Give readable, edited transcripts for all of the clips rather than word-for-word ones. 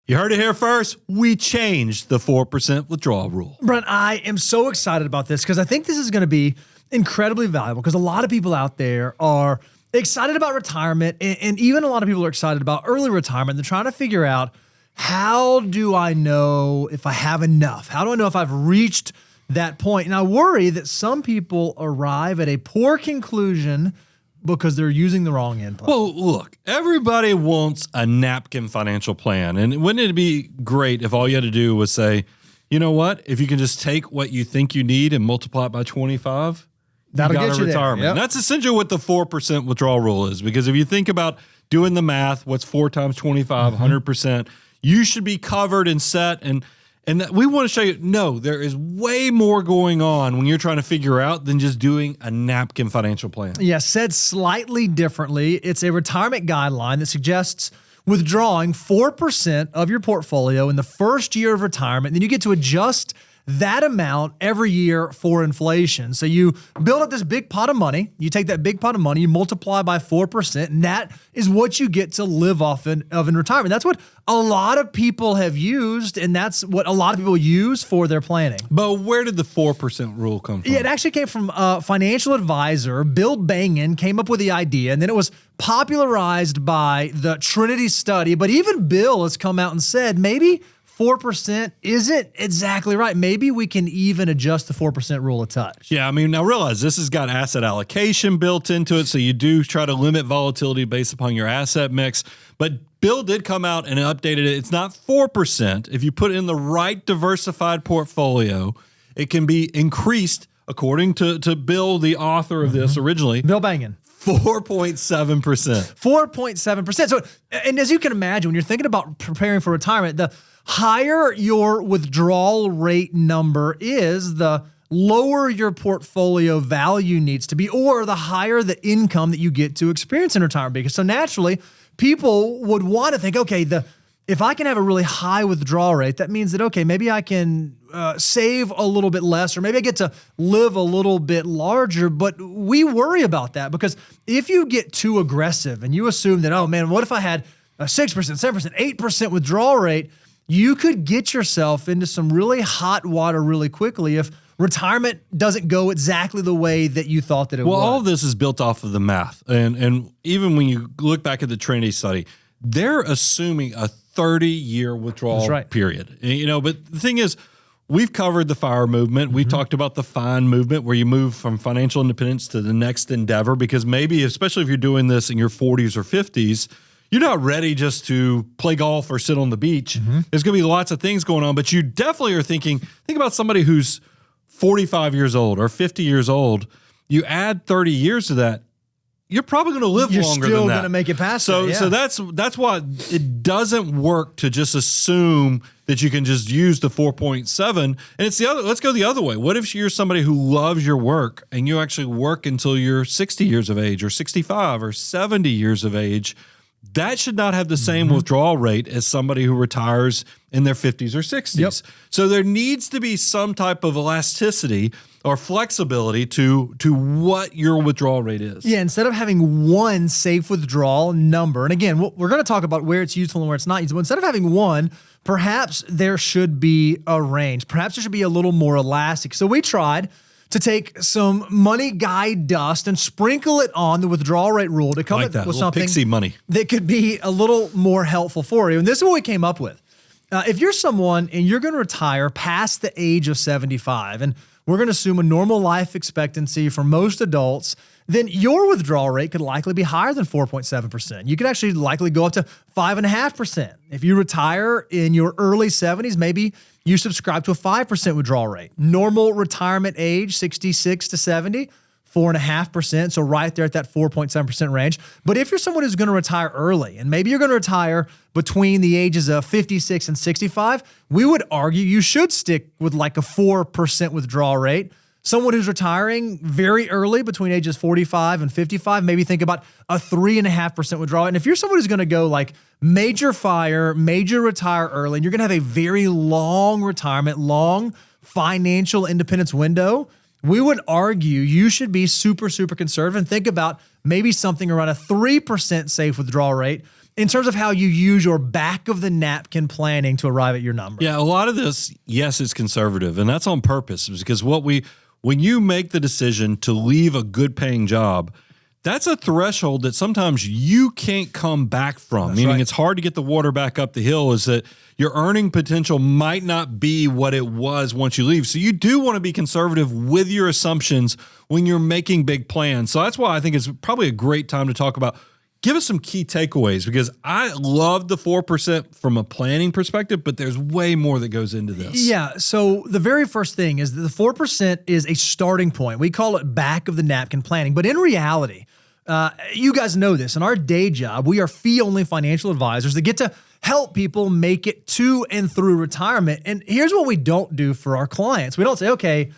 You heard it here first. We changed the 4% withdrawal rule. Brent, I am so excited about this because I think this is going to be incredibly valuable because a lot of people out there are excited about retirement and even a lot of people are excited about early retirement. They're trying to figure out, how do I know if I have enough? How do I know if I've reached that point? And I worry that some people arrive at a poor conclusion because they're using the wrong input. Well, look, everybody wants a napkin financial plan. And wouldn't it be great if all you had to do was say, you know what? If you can just take what you think you need and multiply it by 25, that'll get you retirement. there. Yep. That's essentially what the 4% withdrawal rule is. Because if you think about doing the math, what's 4 times 25, 100%, you should be covered and set. And that we want to show you, no, there is way more going on when you're trying to figure out than just doing a napkin financial plan. Yeah, said slightly differently, it's a retirement guideline that suggests withdrawing 4% of your portfolio in the first year of retirement. Then you get to adjust that amount every year for inflation. So you build up this big pot of money, you take that big pot of money, you multiply by 4%, and that is what you get to live off in retirement. That's what a lot of people have used, and that's what a lot of people use for their planning. But where did the 4% rule come from? Yeah, it actually came from a financial advisor, Bill Bangen, came up with the idea, and then it was popularized by the Trinity study. But even Bill has come out and said, maybe 4% isn't exactly right. Maybe we can even adjust the 4% rule a touch. Yeah, I mean, now realize this has got asset allocation built into it, so you do try to limit volatility based upon your asset mix. But Bill did come out and updated it. It's not 4%. If you put it in the right diversified portfolio, it can be increased, according to Bill, the author of this originally. Bill Bangen. 4.7%. 4.7%. So, and as you can imagine, when you're thinking about preparing for retirement, the higher your withdrawal rate number is, the lower your portfolio value needs to be, or the higher the income that you get to experience in retirement. Because so naturally, people would want to think, okay, if I can have a really high withdrawal rate, that means that, okay, maybe I can save a little bit less, or maybe I get to live a little bit larger. But we worry about that because if you get too aggressive and you assume that, oh man, what if I had a 6%, 7%, 8% withdrawal rate, you could get yourself into some really hot water really quickly if retirement doesn't go exactly the way that you thought that it would. Well, all of this is built off of the math. And even when you look back at the Trinity study, they're assuming a 30-year withdrawal period. You know, but the thing is, we've covered the FIRE movement. We've talked about the FIND movement, where you move from financial independence to the next endeavor, because maybe, especially if you're doing this in your 40s or 50s, you're not ready just to play golf or sit on the beach. There's going to be lots of things going on, but you definitely are think about somebody who's 45 years old or 50 years old. You add 30 years to that, you're probably going to live longer than that. You're still going to make it past so, it, yeah. So that's why it doesn't work to just assume that you can just use the 4.7. And it's the other. Let's go the other way. What if you're somebody who loves your work and you actually work until you're 60 years of age or 65 or 70 years of age? That should not have the same withdrawal rate as somebody who retires in their 50s or 60s. Yep. So there needs to be some type of elasticity or flexibility to what your withdrawal rate is. Yeah, instead of having one safe withdrawal number, and again, we're going to talk about where it's useful and where it's not useful. Instead of having one, perhaps there should be a range. Perhaps there should be a little more elastic. So we tried to take some money guide dust and sprinkle it on the withdrawal rate rule to come up with something pixie money that could be a little more helpful for you. And this is what we came up with. If you're someone and you're going to retire past the age of 75, and we're going to assume a normal life expectancy for most adults, then your withdrawal rate could likely be higher than 4.7%. You could actually likely go up to 5.5%. If you retire in your early 70s, maybe you subscribe to a 5% withdrawal rate. Normal retirement age, 66 to 70, 4.5%. So right there at that 4.7% range. But if you're someone who's going to retire early, and maybe you're going to retire between the ages of 56 and 65, we would argue you should stick with like a 4% withdrawal rate. Someone who's retiring very early between ages 45 and 55, maybe think about a 3.5% withdrawal. And if you're someone who's going to go like major FIRE, major retire early, and you're going to have a very long retirement, long financial independence window, we would argue you should be super, super conservative and think about maybe something around a 3% safe withdrawal rate. in terms of how you use your back of the napkin planning to arrive at your number. Yeah, a lot of this, yes, it's conservative, and that's on purpose because when you make the decision to leave a good paying job, that's a threshold that sometimes you can't come back from. That's meaning right. It's hard to get the water back up the hill, is that your earning potential might not be what it was once you leave. So you do want to be conservative with your assumptions when you're making big plans. So that's why I think it's probably a great time to talk about, give us some key takeaways, because I love the 4% from a planning perspective, but there's way more that goes into this. Yeah. So the very first thing is that the 4% is a starting point. We call it back of the napkin planning. But in reality, you guys know this. In our day job, we are fee-only financial advisors that get to help people make it to and through retirement. And here's what we don't do for our clients. We don't say, okay,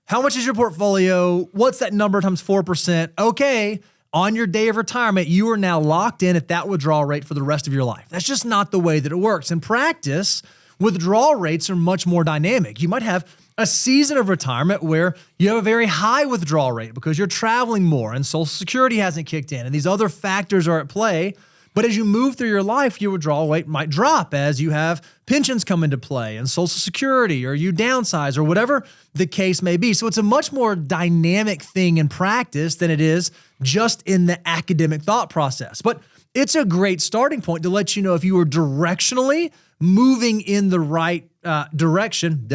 how much is your portfolio? What's that number times 4%? Okay. On your day of retirement, you are now locked in at that withdrawal rate for the rest of your life. That's just not the way that it works. In practice, withdrawal rates are much more dynamic. You might have a season of retirement where you have a very high withdrawal rate because you're traveling more and Social Security hasn't kicked in and these other factors are at play. But as you move through your life, your withdrawal rate might drop as you have pensions come into play and Social Security, or you downsize, or whatever the case may be. So it's a much more dynamic thing in practice than it is just in the academic thought process. But it's a great starting point to let you know if you are directionally moving in the right direction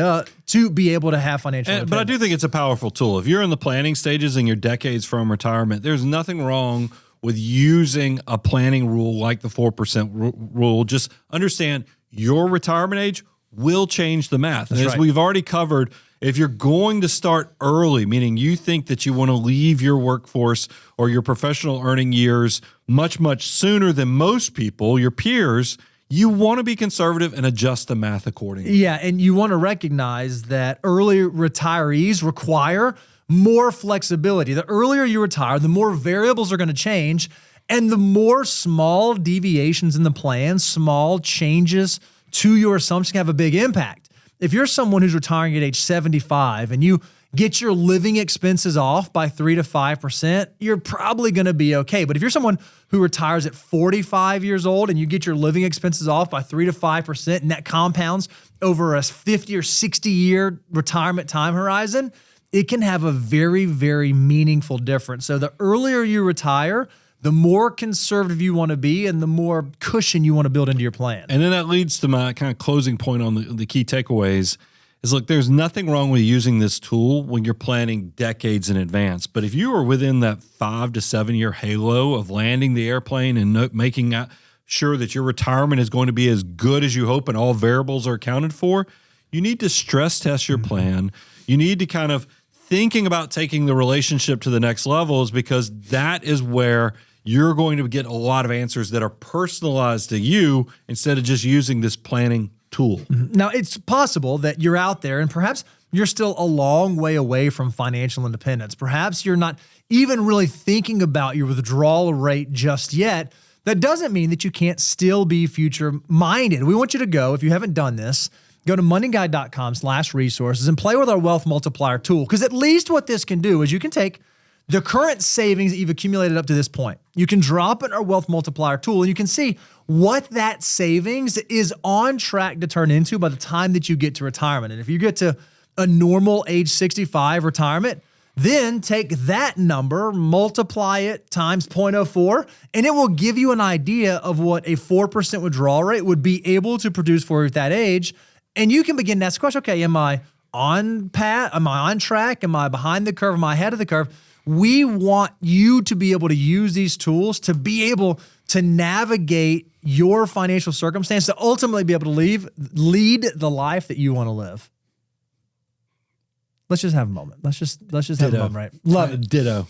to be able to have financial independence. But I do think it's a powerful tool. If you're in the planning stages and you're decades from retirement, there's nothing wrong with using a planning rule like the 4% rule. Just understand your retirement age will change the math. And as we've already covered, if you're going to start early, meaning you think that you want to leave your workforce or your professional earning years much, much sooner than most people, your peers, you want to be conservative and adjust the math accordingly. Yeah, and you want to recognize that early retirees require more flexibility. The earlier you retire, the more variables are going to change, and the more small deviations in the plan, small changes to your assumption have a big impact. If you're someone who's retiring at age 75 and you get your living expenses off by 3 to 5%, you're probably going to be okay. But if you're someone who retires at 45 years old and you get your living expenses off by 3 to 5%, and that compounds over a 50 or 60 year retirement time horizon, it can have a very, very meaningful difference. So the earlier you retire, the more conservative you want to be and the more cushion you want to build into your plan. And then that leads to my kind of closing point on the key takeaways is, look, there's nothing wrong with using this tool when you're planning decades in advance. But if you are within that 5 to 7 year halo of landing the airplane and making sure that your retirement is going to be as good as you hope and all variables are accounted for, you need to stress test your plan. You need to kind of thinking about taking the relationship to the next levels, because that is where you're going to get a lot of answers that are personalized to you instead of just using this planning tool. Now, it's possible that you're out there and perhaps you're still a long way away from financial independence. Perhaps you're not even really thinking about your withdrawal rate just yet. That doesn't mean that you can't still be future-minded. We want you to go, if you haven't done this, go to moneyguide.com/resources and play with our wealth multiplier tool. Because at least what this can do is you can take the current savings that you've accumulated up to this point. You can drop in our wealth multiplier tool and you can see what that savings is on track to turn into by the time that you get to retirement. And if you get to a normal age 65 retirement, then take that number, multiply it times 0.04, and it will give you an idea of what a 4% withdrawal rate would be able to produce for you at that age. And you can begin to ask the question, okay, am I on path? Am I on track? Am I behind the curve? Am I ahead of the curve? We want you to be able to use these tools to be able to navigate your financial circumstance to ultimately be able to lead the life that you want to live. Let's just have a moment. Let's just have a moment, right? Love it. Ditto.